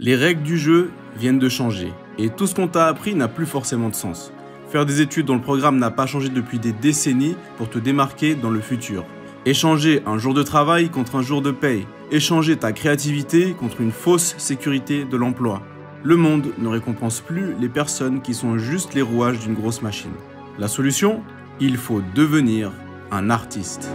Les règles du jeu viennent de changer, et tout ce qu'on t'a appris n'a plus forcément de sens. Faire des études dont le programme n'a pas changé depuis des décennies pour te démarquer dans le futur. Échanger un jour de travail contre un jour de paye. Échanger ta créativité contre une fausse sécurité de l'emploi. Le monde ne récompense plus les personnes qui sont juste les rouages d'une grosse machine. La solution ? Il faut devenir un artiste.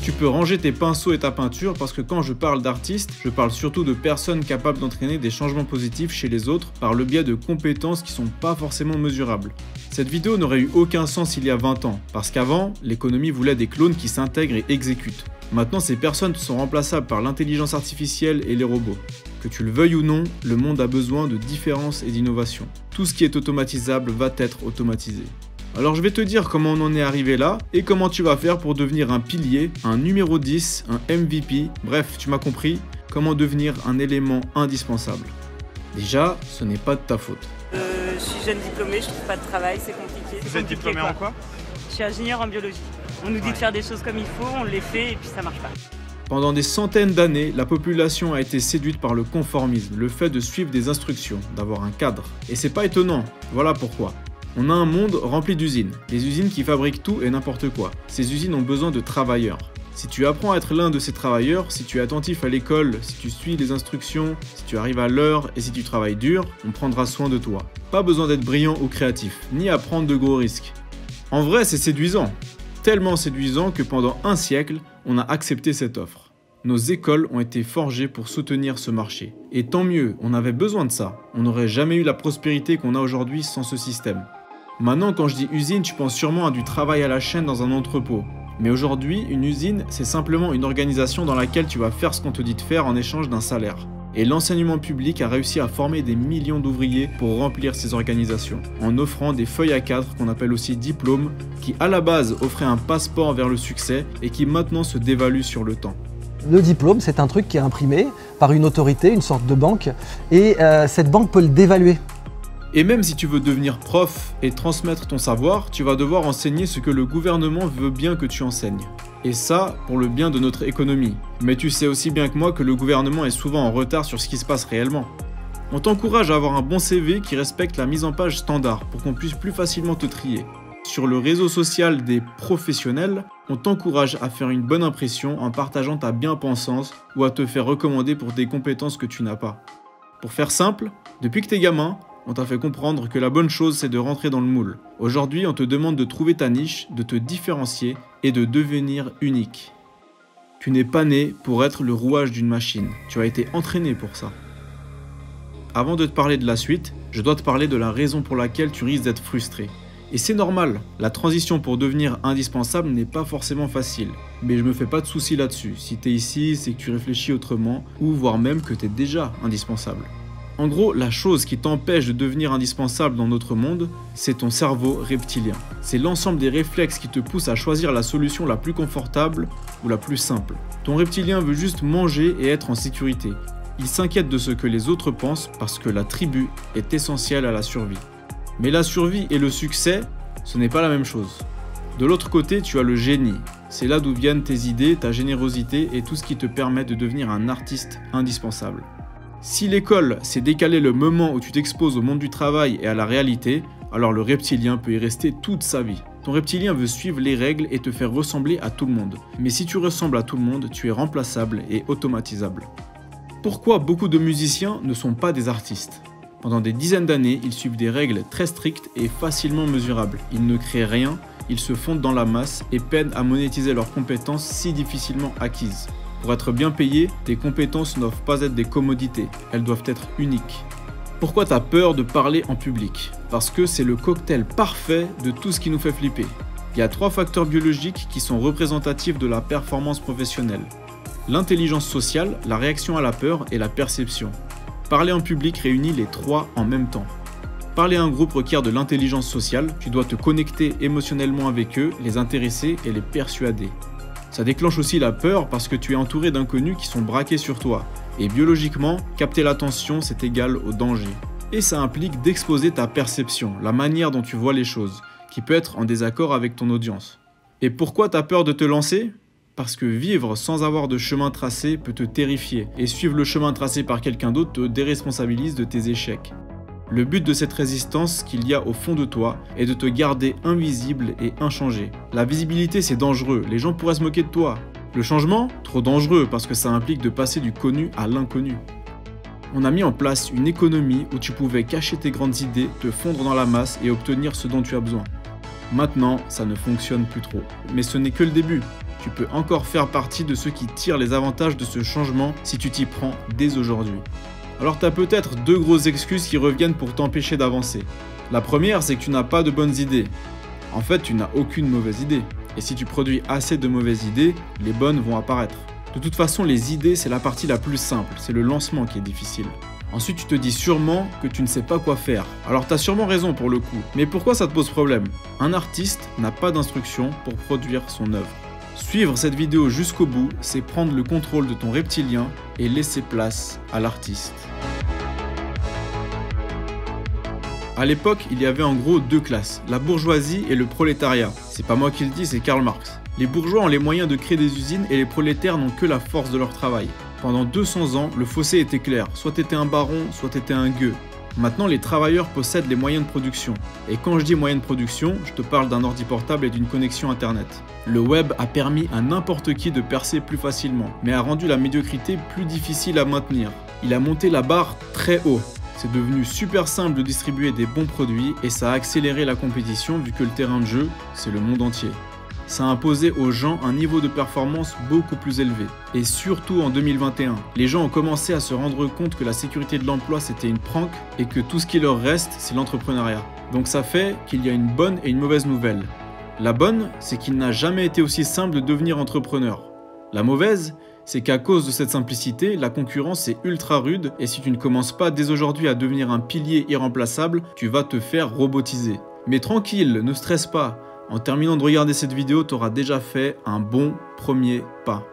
Tu peux ranger tes pinceaux et ta peinture parce que quand je parle d'artistes, je parle surtout de personnes capables d'entraîner des changements positifs chez les autres par le biais de compétences qui sont pas forcément mesurables. Cette vidéo n'aurait eu aucun sens il y a 20 ans, parce qu'avant, l'économie voulait des clones qui s'intègrent et exécutent. Maintenant, ces personnes sont remplaçables par l'intelligence artificielle et les robots. Que tu le veuilles ou non, le monde a besoin de différence et d'innovation. Tout ce qui est automatisable va être automatisé. Alors je vais te dire comment on en est arrivé là et comment tu vas faire pour devenir un pilier, un numéro 10, un MVP, bref, tu m'as compris, comment devenir un élément indispensable. Déjà, ce n'est pas de ta faute. Je suis jeune diplômée, je trouve pas de travail, c'est compliqué. Vous êtes diplômée en quoi? Je suis ingénieure en biologie. On nous dit de faire des choses comme il faut, on les fait et puis ça marche pas. Pendant des centaines d'années, la population a été séduite par le conformisme, le fait de suivre des instructions, d'avoir un cadre. Et c'est pas étonnant, voilà pourquoi. On a un monde rempli d'usines, des usines qui fabriquent tout et n'importe quoi. Ces usines ont besoin de travailleurs. Si tu apprends à être l'un de ces travailleurs, si tu es attentif à l'école, si tu suis les instructions, si tu arrives à l'heure et si tu travailles dur, on prendra soin de toi. Pas besoin d'être brillant ou créatif, ni à prendre de gros risques. En vrai, c'est séduisant. Tellement séduisant que pendant un siècle, on a accepté cette offre. Nos écoles ont été forgées pour soutenir ce marché. Et tant mieux, on avait besoin de ça. On n'aurait jamais eu la prospérité qu'on a aujourd'hui sans ce système. Maintenant, quand je dis usine, tu penses sûrement à du travail à la chaîne dans un entrepôt. Mais aujourd'hui, une usine, c'est simplement une organisation dans laquelle tu vas faire ce qu'on te dit de faire en échange d'un salaire. Et l'enseignement public a réussi à former des millions d'ouvriers pour remplir ces organisations, en offrant des feuilles à cadres qu'on appelle aussi diplômes, qui à la base offraient un passeport vers le succès et qui maintenant se dévaluent sur le temps. Le diplôme, c'est un truc qui est imprimé par une autorité, une sorte de banque, et cette banque peut le dévaluer. Et même si tu veux devenir prof et transmettre ton savoir, tu vas devoir enseigner ce que le gouvernement veut bien que tu enseignes. Et ça, pour le bien de notre économie. Mais tu sais aussi bien que moi que le gouvernement est souvent en retard sur ce qui se passe réellement. On t'encourage à avoir un bon CV qui respecte la mise en page standard pour qu'on puisse plus facilement te trier. Sur le réseau social des professionnels, on t'encourage à faire une bonne impression en partageant ta bien-pensance ou à te faire recommander pour des compétences que tu n'as pas. Pour faire simple, depuis que t'es gamin, on t'a fait comprendre que la bonne chose c'est de rentrer dans le moule. Aujourd'hui, on te demande de trouver ta niche, de te différencier et de devenir unique. Tu n'es pas né pour être le rouage d'une machine, tu as été entraîné pour ça. Avant de te parler de la suite, je dois te parler de la raison pour laquelle tu risques d'être frustré. Et c'est normal, la transition pour devenir indispensable n'est pas forcément facile. Mais je me fais pas de soucis là-dessus, si t'es ici, c'est que tu réfléchis autrement, ou voire même que t'es déjà indispensable. En gros, la chose qui t'empêche de devenir indispensable dans notre monde, c'est ton cerveau reptilien. C'est l'ensemble des réflexes qui te poussent à choisir la solution la plus confortable ou la plus simple. Ton reptilien veut juste manger et être en sécurité. Il s'inquiète de ce que les autres pensent parce que la tribu est essentielle à la survie. Mais la survie et le succès, ce n'est pas la même chose. De l'autre côté, tu as le génie. C'est là d'où viennent tes idées, ta générosité et tout ce qui te permet de devenir un artiste indispensable. Si l'école s'est décalé le moment où tu t'exposes au monde du travail et à la réalité, alors le reptilien peut y rester toute sa vie. Ton reptilien veut suivre les règles et te faire ressembler à tout le monde. Mais si tu ressembles à tout le monde, tu es remplaçable et automatisable. Pourquoi beaucoup de musiciens ne sont pas des artistes ? Pendant des dizaines d'années, ils suivent des règles très strictes et facilement mesurables. Ils ne créent rien, ils se fondent dans la masse et peinent à monétiser leurs compétences si difficilement acquises. Pour être bien payé, tes compétences ne doivent pas être des commodités, elles doivent être uniques. Pourquoi t'as peur de parler en public ? Parce que c'est le cocktail parfait de tout ce qui nous fait flipper. Il y a 3 facteurs biologiques qui sont représentatifs de la performance professionnelle. L'intelligence sociale, la réaction à la peur et la perception. Parler en public réunit les 3 en même temps. Parler à un groupe requiert de l'intelligence sociale, tu dois te connecter émotionnellement avec eux, les intéresser et les persuader. Ça déclenche aussi la peur parce que tu es entouré d'inconnus qui sont braqués sur toi. Et biologiquement, capter l'attention, c'est égal au danger. Et ça implique d'exposer ta perception, la manière dont tu vois les choses, qui peut être en désaccord avec ton audience. Et pourquoi t'as peur de te lancer ? Parce que vivre sans avoir de chemin tracé peut te terrifier, et suivre le chemin tracé par quelqu'un d'autre te déresponsabilise de tes échecs. Le but de cette résistance qu'il y a au fond de toi est de te garder invisible et inchangé. La visibilité, c'est dangereux, les gens pourraient se moquer de toi. Le changement, trop dangereux parce que ça implique de passer du connu à l'inconnu. On a mis en place une économie où tu pouvais cacher tes grandes idées, te fondre dans la masse et obtenir ce dont tu as besoin. Maintenant, ça ne fonctionne plus trop. Mais ce n'est que le début. Tu peux encore faire partie de ceux qui tirent les avantages de ce changement si tu t'y prends dès aujourd'hui. Alors tu as peut-être deux grosses excuses qui reviennent pour t'empêcher d'avancer. La première, c'est que tu n'as pas de bonnes idées. En fait, tu n'as aucune mauvaise idée. Et si tu produis assez de mauvaises idées, les bonnes vont apparaître. De toute façon, les idées, c'est la partie la plus simple, c'est le lancement qui est difficile. Ensuite, tu te dis sûrement que tu ne sais pas quoi faire. Alors tu as sûrement raison pour le coup. Mais pourquoi ça te pose problème ? Un artiste n'a pas d'instruction pour produire son œuvre. Suivre cette vidéo jusqu'au bout, c'est prendre le contrôle de ton reptilien et laisser place à l'artiste. À l'époque, il y avait en gros deux classes, la bourgeoisie et le prolétariat. C'est pas moi qui le dis, c'est Karl Marx. Les bourgeois ont les moyens de créer des usines et les prolétaires n'ont que la force de leur travail. Pendant 200 ans, le fossé était clair, soit t'étais un baron, soit t'étais un gueux. Maintenant, les travailleurs possèdent les moyens de production. Et quand je dis moyens de production, je te parle d'un ordi portable et d'une connexion internet. Le web a permis à n'importe qui de percer plus facilement, mais a rendu la médiocrité plus difficile à maintenir. Il a monté la barre très haut. C'est devenu super simple de distribuer des bons produits et ça a accéléré la compétition vu que le terrain de jeu, c'est le monde entier. Ça a imposé aux gens un niveau de performance beaucoup plus élevé. Et surtout en 2021, les gens ont commencé à se rendre compte que la sécurité de l'emploi c'était une prank et que tout ce qui leur reste c'est l'entrepreneuriat. Donc ça fait qu'il y a une bonne et une mauvaise nouvelle. La bonne, c'est qu'il n'a jamais été aussi simple de devenir entrepreneur. La mauvaise, c'est qu'à cause de cette simplicité, la concurrence est ultra rude et si tu ne commences pas dès aujourd'hui à devenir un pilier irremplaçable, tu vas te faire robotiser. Mais tranquille, ne stresse pas. En terminant de regarder cette vidéo, tu auras déjà fait un bon premier pas.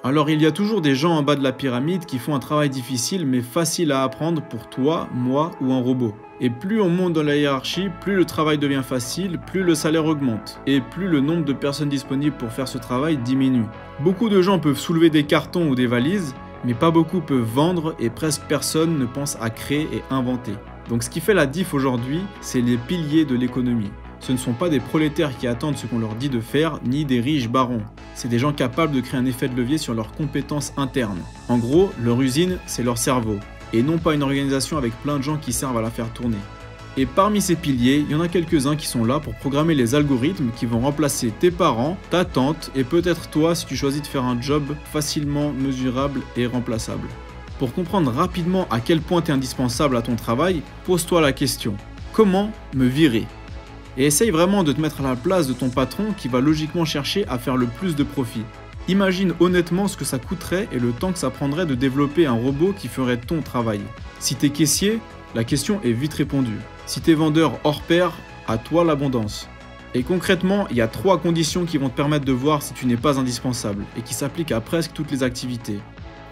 Alors il y a toujours des gens en bas de la pyramide qui font un travail difficile mais facile à apprendre pour toi, moi ou un robot. Et plus on monte dans la hiérarchie, plus le travail devient facile, plus le salaire augmente. Et plus le nombre de personnes disponibles pour faire ce travail diminue. Beaucoup de gens peuvent soulever des cartons ou des valises, mais pas beaucoup peuvent vendre et presque personne ne pense à créer et inventer. Donc ce qui fait la diff aujourd'hui, c'est les piliers de l'économie. Ce ne sont pas des prolétaires qui attendent ce qu'on leur dit de faire, ni des riches barons. C'est des gens capables de créer un effet de levier sur leurs compétences internes. En gros, leur usine, c'est leur cerveau, et non pas une organisation avec plein de gens qui servent à la faire tourner. Et parmi ces piliers, il y en a quelques-uns qui sont là pour programmer les algorithmes qui vont remplacer tes parents, ta tante, et peut-être toi si tu choisis de faire un job facilement mesurable et remplaçable. Pour comprendre rapidement à quel point tu es indispensable à ton travail, pose-toi la question, comment me virer ? Et essaye vraiment de te mettre à la place de ton patron qui va logiquement chercher à faire le plus de profit. Imagine honnêtement ce que ça coûterait et le temps que ça prendrait de développer un robot qui ferait ton travail. Si t'es caissier, la question est vite répondue. Si t'es vendeur hors pair, à toi l'abondance. Et concrètement, il y a 3 conditions qui vont te permettre de voir si tu n'es pas indispensable et qui s'appliquent à presque toutes les activités.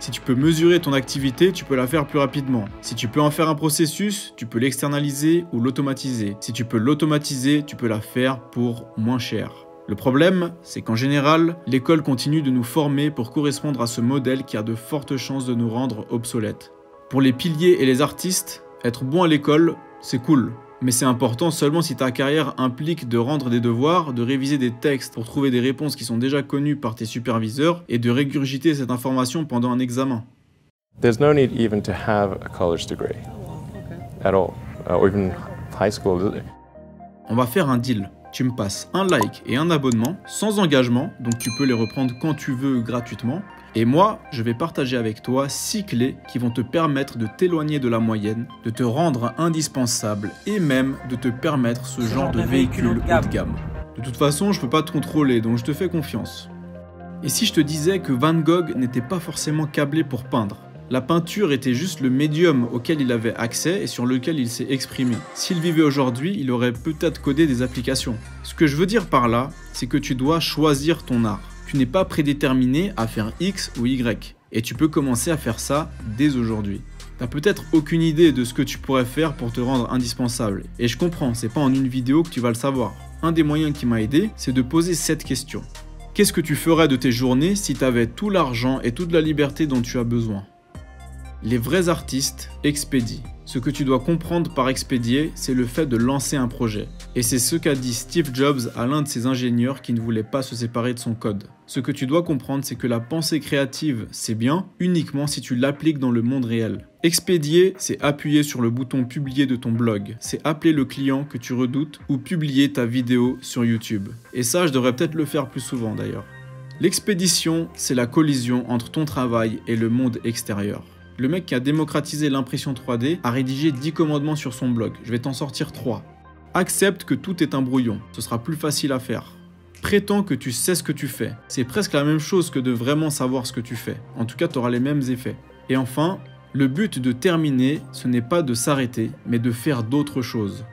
Si tu peux mesurer ton activité, tu peux la faire plus rapidement. Si tu peux en faire un processus, tu peux l'externaliser ou l'automatiser. Si tu peux l'automatiser, tu peux la faire pour moins cher. Le problème, c'est qu'en général, l'école continue de nous former pour correspondre à ce modèle qui a de fortes chances de nous rendre obsolètes. Pour les piliers et les artistes, être bon à l'école, c'est cool. Mais c'est important seulement si ta carrière implique de rendre des devoirs, de réviser des textes pour trouver des réponses qui sont déjà connues par tes superviseurs et de régurgiter cette information pendant un examen. There's no need even to have a college degree at all, or even high school. On va faire un deal. Tu me passes un like et un abonnement sans engagement, donc tu peux les reprendre quand tu veux gratuitement. Et moi, je vais partager avec toi 6 clés qui vont te permettre de t'éloigner de la moyenne, de te rendre indispensable et même de te permettre ce genre de véhicule haut de gamme. De toute façon, je peux pas te contrôler, donc je te fais confiance. Et si je te disais que Van Gogh n'était pas forcément câblé pour peindre ? La peinture était juste le médium auquel il avait accès et sur lequel il s'est exprimé. S'il vivait aujourd'hui, il aurait peut-être codé des applications. Ce que je veux dire par là, c'est que tu dois choisir ton art. Tu n'es pas prédéterminé à faire X ou Y. Et tu peux commencer à faire ça dès aujourd'hui. T'as peut-être aucune idée de ce que tu pourrais faire pour te rendre indispensable. Et je comprends, c'est pas en une vidéo que tu vas le savoir. Un des moyens qui m'a aidé, c'est de poser cette question. Qu'est-ce que tu ferais de tes journées si tu avais tout l'argent et toute la liberté dont tu as besoin? Les vrais artistes expédient. Ce que tu dois comprendre par expédier, c'est le fait de lancer un projet. Et c'est ce qu'a dit Steve Jobs à l'un de ses ingénieurs qui ne voulait pas se séparer de son code. Ce que tu dois comprendre, c'est que la pensée créative, c'est bien, uniquement si tu l'appliques dans le monde réel. Expédier, c'est appuyer sur le bouton publier de ton blog. C'est appeler le client que tu redoutes ou publier ta vidéo sur YouTube. Et ça, je devrais peut-être le faire plus souvent d'ailleurs. L'expédition, c'est la collision entre ton travail et le monde extérieur. Le mec qui a démocratisé l'impression 3D a rédigé 10 commandements sur son blog. Je vais t'en sortir 3. Accepte que tout est un brouillon. Ce sera plus facile à faire. Prétends que tu sais ce que tu fais. C'est presque la même chose que de vraiment savoir ce que tu fais. En tout cas, tu auras les mêmes effets. Et enfin, le but de terminer, ce n'est pas de s'arrêter, mais de faire d'autres choses.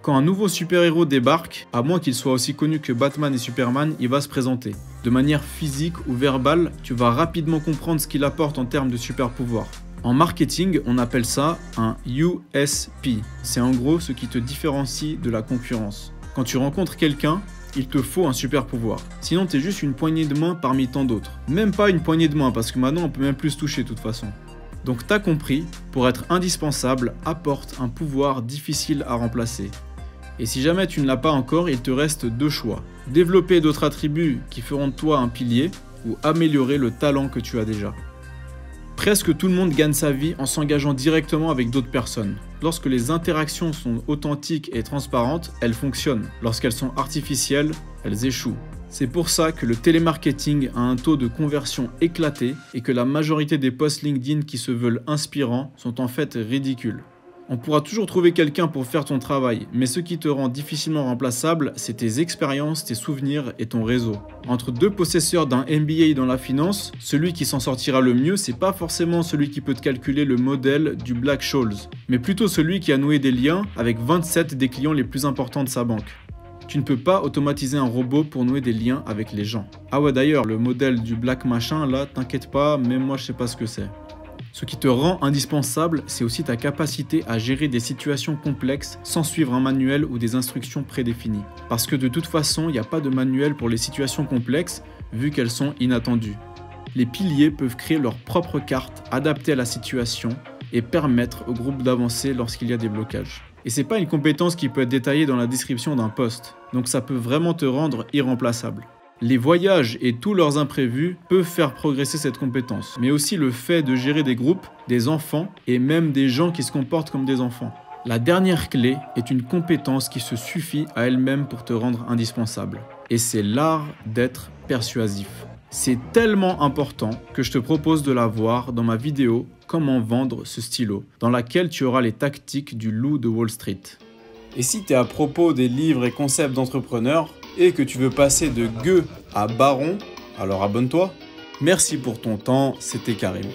Quand un nouveau super-héros débarque, à moins qu'il soit aussi connu que Batman et Superman, il va se présenter. De manière physique ou verbale, tu vas rapidement comprendre ce qu'il apporte en termes de super-pouvoir. En marketing, on appelle ça un USP. C'est en gros ce qui te différencie de la concurrence. Quand tu rencontres quelqu'un, il te faut un super-pouvoir. Sinon, t'es juste une poignée de main parmi tant d'autres. Même pas une poignée de main, parce que maintenant, on peut même plus se toucher de toute façon. Donc t'as compris, pour être indispensable, apporte un pouvoir difficile à remplacer. Et si jamais tu ne l'as pas encore, il te reste 2 choix. Développer d'autres attributs qui feront de toi un pilier ou améliorer le talent que tu as déjà. Presque tout le monde gagne sa vie en s'engageant directement avec d'autres personnes. Lorsque les interactions sont authentiques et transparentes, elles fonctionnent. Lorsqu'elles sont artificielles, elles échouent. C'est pour ça que le télémarketing a un taux de conversion éclaté et que la majorité des posts LinkedIn qui se veulent inspirants sont en fait ridicules. On pourra toujours trouver quelqu'un pour faire ton travail, mais ce qui te rend difficilement remplaçable, c'est tes expériences, tes souvenirs et ton réseau. Entre 2 possesseurs d'un MBA dans la finance, celui qui s'en sortira le mieux, c'est pas forcément celui qui peut te calculer le modèle du Black-Scholes, mais plutôt celui qui a noué des liens avec 27 des clients les plus importants de sa banque. Tu ne peux pas automatiser un robot pour nouer des liens avec les gens. Ah ouais, d'ailleurs, le modèle du Black machin, là, t'inquiète pas, même moi je sais pas ce que c'est. Ce qui te rend indispensable, c'est aussi ta capacité à gérer des situations complexes sans suivre un manuel ou des instructions prédéfinies. Parce que de toute façon, il n'y a pas de manuel pour les situations complexes, vu qu'elles sont inattendues. Les piliers peuvent créer leur propre carte adaptée à la situation et permettre au groupe d'avancer lorsqu'il y a des blocages. Et c'est pas une compétence qui peut être détaillée dans la description d'un poste, donc ça peut vraiment te rendre irremplaçable. Les voyages et tous leurs imprévus peuvent faire progresser cette compétence, mais aussi le fait de gérer des groupes, des enfants et même des gens qui se comportent comme des enfants. La dernière clé est une compétence qui se suffit à elle-même pour te rendre indispensable, et c'est l'art d'être persuasif. C'est tellement important que je te propose de la voir dans ma vidéo « Comment vendre ce stylo », dans laquelle tu auras les tactiques du loup de Wall Street. Et si tu es à propos des livres et concepts d'entrepreneurs et que tu veux passer de gueux à baron, alors abonne-toi. Merci pour ton temps, c'était Karim.